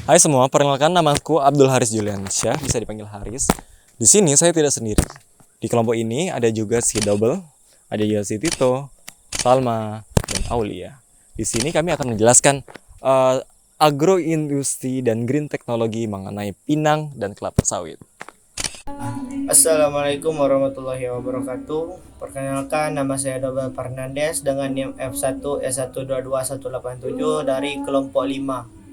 Hai semua, perkenalkan namaku Abdul Haris Juliansyah, bisa dipanggil Haris. Di sini saya tidak sendiri. Di kelompok ini ada juga si Double, ada juga si Tito, Salma, dan Aulia. Di sini kami akan menjelaskan agroindustri dan green teknologi mengenai pinang dan kelapa sawit. Assalamualaikum warahmatullahi wabarakatuh. Perkenalkan, nama saya Dobel Fernandes dengan NIM F1S1221187 dari kelompok 5.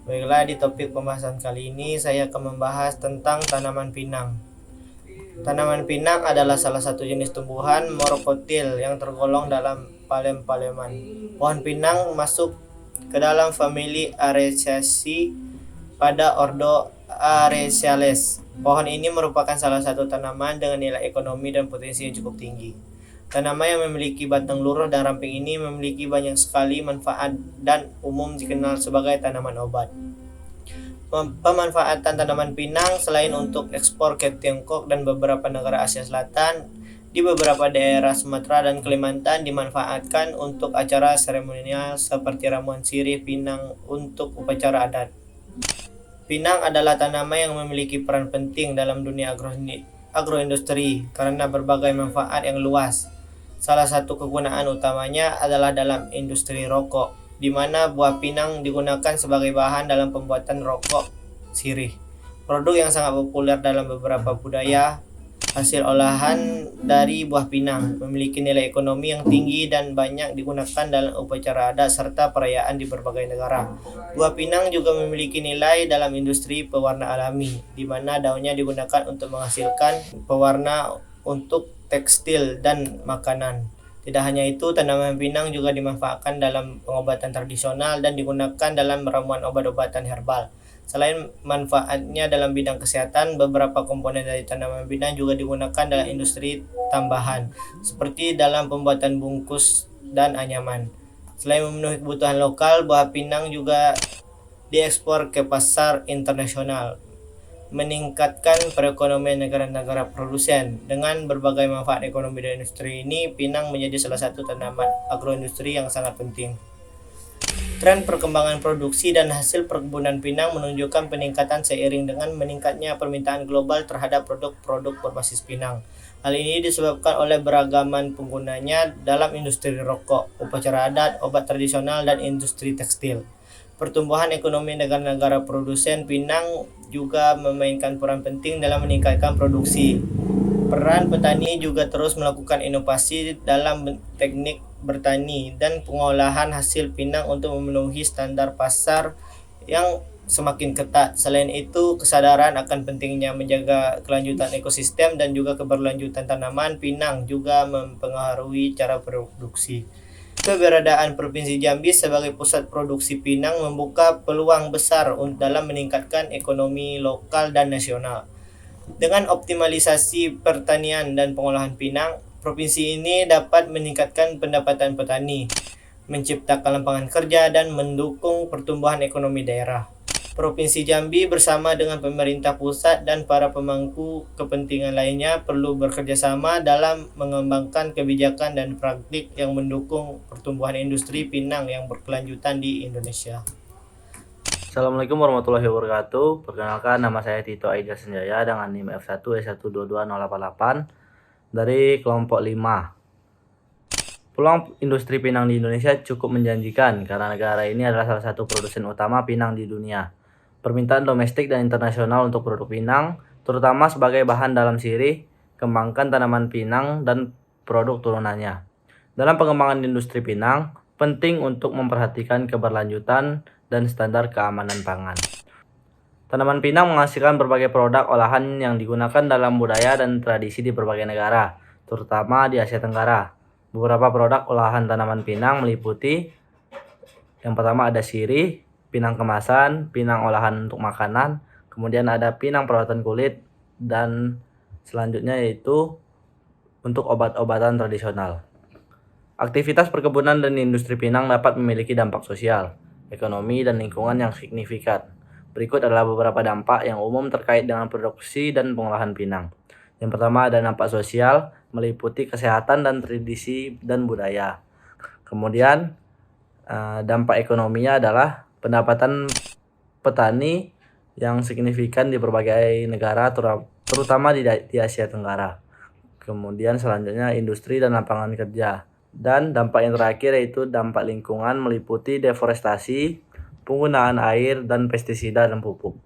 Baiklah, di topik pembahasan kali ini saya akan membahas tentang tanaman pinang. Tanaman pinang adalah salah satu jenis tumbuhan monokotil yang tergolong dalam palem-paleman. Pohon pinang masuk ke dalam famili Araceaceae pada ordo Araceales. Pohon ini merupakan salah satu tanaman dengan nilai ekonomi dan potensi yang cukup tinggi. Tanaman yang memiliki batang luruh dan ramping ini memiliki banyak sekali manfaat dan umum dikenal sebagai tanaman obat. Pemanfaatan tanaman pinang selain untuk ekspor ke Tiongkok dan beberapa negara Asia Selatan, di beberapa daerah Sumatera dan Kalimantan dimanfaatkan untuk acara seremonial seperti ramuan sirih pinang untuk upacara adat. Pinang adalah tanaman yang memiliki peran penting dalam dunia agroindustri karena berbagai manfaat yang luas. Salah satu kegunaan utamanya adalah dalam industri rokok, di mana buah pinang digunakan sebagai bahan dalam pembuatan rokok sirih. Produk yang sangat populer dalam beberapa budaya. Hasil olahan dari buah pinang memiliki nilai ekonomi yang tinggi dan banyak digunakan dalam upacara adat serta perayaan di berbagai negara. Buah pinang juga memiliki nilai dalam industri pewarna alami, di mana daunnya digunakan untuk menghasilkan pewarna untuk tekstil dan makanan. Tidak hanya itu, tanaman pinang juga dimanfaatkan dalam pengobatan tradisional dan digunakan dalam ramuan obat-obatan herbal. Selain manfaatnya dalam bidang kesehatan, beberapa komponen dari tanaman pinang juga digunakan dalam industri tambahan, seperti dalam pembuatan bungkus dan anyaman. Selain memenuhi kebutuhan lokal, buah pinang juga diekspor ke pasar internasional, meningkatkan perekonomian negara-negara produsen. Dengan berbagai manfaat ekonomi dan industri ini, pinang menjadi salah satu tanaman agroindustri yang sangat penting. Tren perkembangan produksi dan hasil perkebunan pinang menunjukkan peningkatan seiring dengan meningkatnya permintaan global terhadap produk-produk berbasis pinang. Hal ini disebabkan oleh beragaman penggunanya dalam industri rokok, upacara adat, obat tradisional, dan industri tekstil. Pertumbuhan ekonomi negara-negara produsen pinang juga memainkan peran penting dalam meningkatkan produksi. Peran petani juga terus melakukan inovasi dalam teknik bertani dan pengolahan hasil pinang untuk memenuhi standar pasar yang semakin ketat. Selain itu, kesadaran akan pentingnya menjaga kelanjutan ekosistem dan juga keberlanjutan tanaman pinang juga mempengaruhi cara produksi. Keberadaan Provinsi Jambi sebagai pusat produksi pinang membuka peluang besar dalam meningkatkan ekonomi lokal dan nasional. Dengan optimalisasi pertanian dan pengolahan pinang, provinsi ini dapat meningkatkan pendapatan petani, menciptakan lapangan kerja, dan mendukung pertumbuhan ekonomi daerah. Provinsi Jambi bersama dengan pemerintah pusat dan para pemangku kepentingan lainnya perlu bekerjasama dalam mengembangkan kebijakan dan praktik yang mendukung pertumbuhan industri pinang yang berkelanjutan di Indonesia. Assalamualaikum warahmatullahi wabarakatuh. Perkenalkan, nama saya Tito Aida Senjaya dengan NIM F1S1220088 dari kelompok 5. Peluang industri pinang di Indonesia cukup menjanjikan karena negara ini adalah salah satu produsen utama pinang di dunia. Permintaan domestik dan internasional untuk produk pinang, terutama sebagai bahan dalam sirih, kembangkan tanaman pinang dan produk turunannya. Dalam pengembangan industri pinang, penting untuk memperhatikan keberlanjutan dan standar keamanan pangan. Tanaman pinang menghasilkan berbagai produk olahan yang digunakan dalam budaya dan tradisi di berbagai negara, terutama di Asia Tenggara. Beberapa produk olahan tanaman pinang meliputi yang pertama ada sirih, pinang kemasan, pinang olahan untuk makanan, kemudian ada pinang perawatan kulit, dan selanjutnya yaitu untuk obat-obatan tradisional. Aktivitas perkebunan dan industri pinang dapat memiliki dampak sosial, ekonomi, dan lingkungan yang signifikan. Berikut adalah beberapa dampak yang umum terkait dengan produksi dan pengolahan pinang. Yang pertama ada dampak sosial, meliputi kesehatan dan tradisi dan budaya. Kemudian dampak ekonominya adalah pendapatan petani yang signifikan di berbagai negara, terutama di Asia Tenggara. Kemudian selanjutnya industri dan lapangan kerja. Dan dampak yang terakhir yaitu dampak lingkungan meliputi deforestasi, penggunaan air, dan pestisida dan pupuk.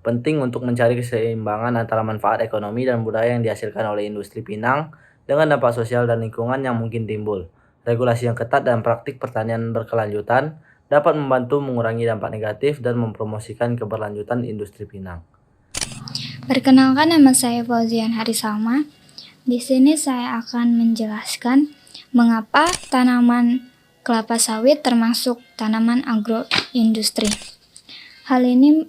Penting untuk mencari keseimbangan antara manfaat ekonomi dan budaya yang dihasilkan oleh industri pinang dengan dampak sosial dan lingkungan yang mungkin timbul. Regulasi yang ketat dan praktik pertanian berkelanjutan dapat membantu mengurangi dampak negatif dan mempromosikan keberlanjutan industri pinang. Perkenalkan, nama saya Fauzian Harisalma. Di sini saya akan menjelaskan mengapa tanaman kelapa sawit termasuk tanaman agroindustri. Hal ini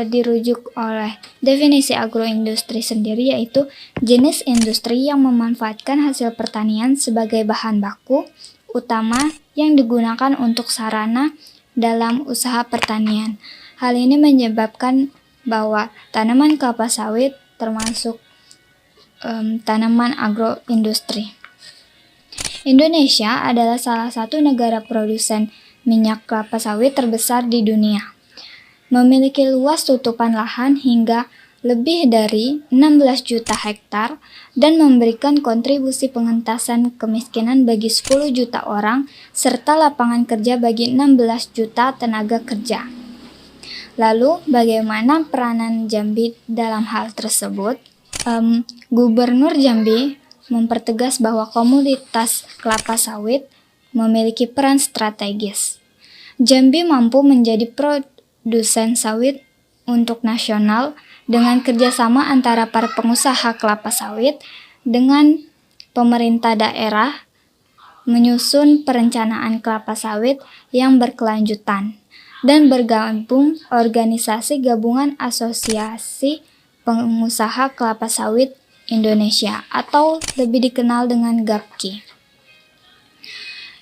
dirujuk oleh definisi agroindustri sendiri, yaitu jenis industri yang memanfaatkan hasil pertanian sebagai bahan baku utama yang digunakan untuk sarana dalam usaha pertanian. Hal ini menyebabkan bahwa tanaman kelapa sawit termasuk tanaman agroindustri. Indonesia adalah salah satu negara produsen minyak kelapa sawit terbesar di dunia. Memiliki luas tutupan lahan hingga lebih dari 16 juta hektar dan memberikan kontribusi pengentasan kemiskinan bagi 10 juta orang serta lapangan kerja bagi 16 juta tenaga kerja. Lalu, bagaimana peranan Jambi dalam hal tersebut? Gubernur Jambi mempertegas bahwa komoditas kelapa sawit memiliki peran strategis. Jambi mampu menjadi produsen sawit untuk nasional dengan kerjasama antara para pengusaha kelapa sawit dengan pemerintah daerah menyusun perencanaan kelapa sawit yang berkelanjutan dan bergabung organisasi gabungan asosiasi pengusaha kelapa sawit Indonesia atau lebih dikenal dengan GAPKI.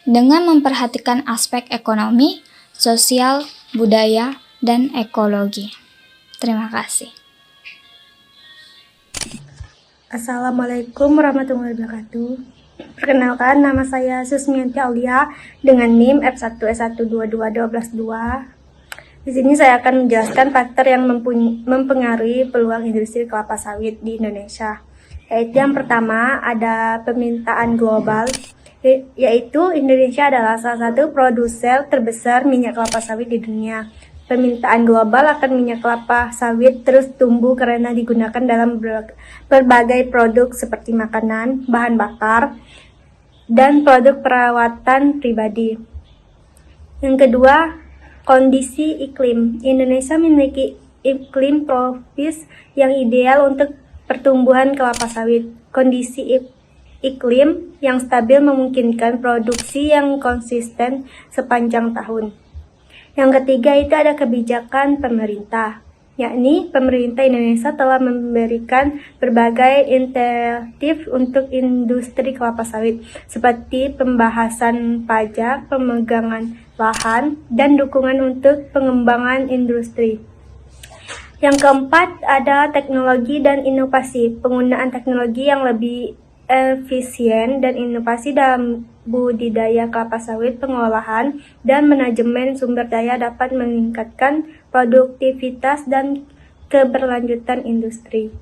Dengan memperhatikan aspek ekonomi, sosial, budaya, dan ekologi. Terima kasih. Assalamualaikum warahmatullahi wabarakatuh. Perkenalkan, nama saya Susmianti Aulia dengan NIM F1S1221212. Di sini saya akan menjelaskan faktor yang mempengaruhi peluang industri kelapa sawit di Indonesia. Yaitu yang pertama ada permintaan global, yaitu Indonesia adalah salah satu produsen terbesar minyak kelapa sawit di dunia. Permintaan global akan minyak kelapa sawit terus tumbuh karena digunakan dalam berbagai produk seperti makanan, bahan bakar, dan produk perawatan pribadi. Yang kedua, kondisi iklim. Indonesia memiliki iklim tropis yang ideal untuk pertumbuhan kelapa sawit. Kondisi iklim yang stabil memungkinkan produksi yang konsisten sepanjang tahun. Yang ketiga itu ada kebijakan pemerintah, yakni pemerintah Indonesia telah memberikan berbagai insentif untuk industri kelapa sawit, seperti pembahasan pajak, pemegangan lahan, dan dukungan untuk pengembangan industri. Yang keempat ada teknologi dan inovasi, penggunaan teknologi yang lebih efisien dan inovasi dalam budidaya kelapa sawit, pengolahan, dan manajemen sumber daya dapat meningkatkan produktivitas dan keberlanjutan industri.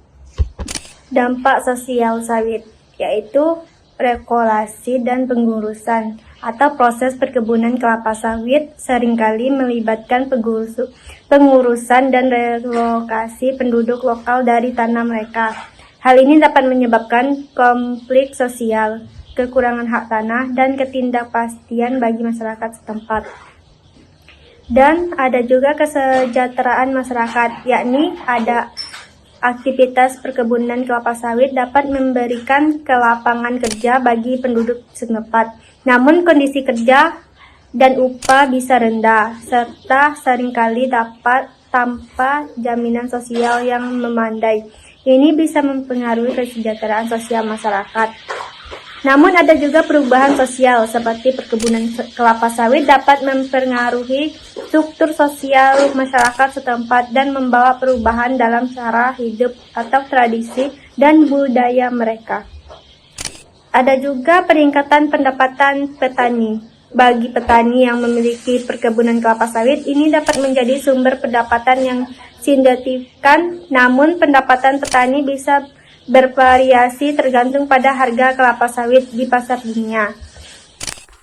Dampak sosial sawit, yaitu regulasi dan pengurusan atau proses perkebunan kelapa sawit seringkali melibatkan pengurusan dan relokasi penduduk lokal dari tanah mereka. Hal ini dapat menyebabkan konflik sosial, kekurangan hak tanah, dan ketidakpastian bagi masyarakat setempat. Dan ada juga kesejahteraan masyarakat, yakni ada aktivitas perkebunan kelapa sawit dapat memberikan kelapangan kerja bagi penduduk setempat. Namun kondisi kerja dan upah bisa rendah, serta seringkali dapat tanpa jaminan sosial yang memadai. Ini bisa mempengaruhi kesejahteraan sosial masyarakat. Namun ada juga perubahan sosial seperti perkebunan kelapa sawit dapat mempengaruhi struktur sosial masyarakat setempat dan membawa perubahan dalam cara hidup atau tradisi dan budaya mereka. Ada juga peningkatan pendapatan petani. bagi petani yang memiliki perkebunan kelapa sawit, ini dapat menjadi sumber pendapatan yang signifikan, namun pendapatan petani bisa bervariasi tergantung pada harga kelapa sawit di pasar dunia.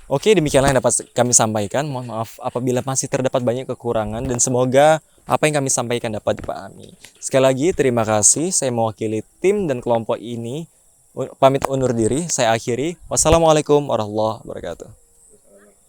Oke, demikianlah yang dapat kami sampaikan. Mohon maaf apabila masih terdapat banyak kekurangan dan semoga apa yang kami sampaikan dapat dipahami. Sekali lagi terima kasih. Saya mewakili tim dan kelompok ini pamit undur diri. Saya akhiri. Wassalamualaikum warahmatullahi wabarakatuh.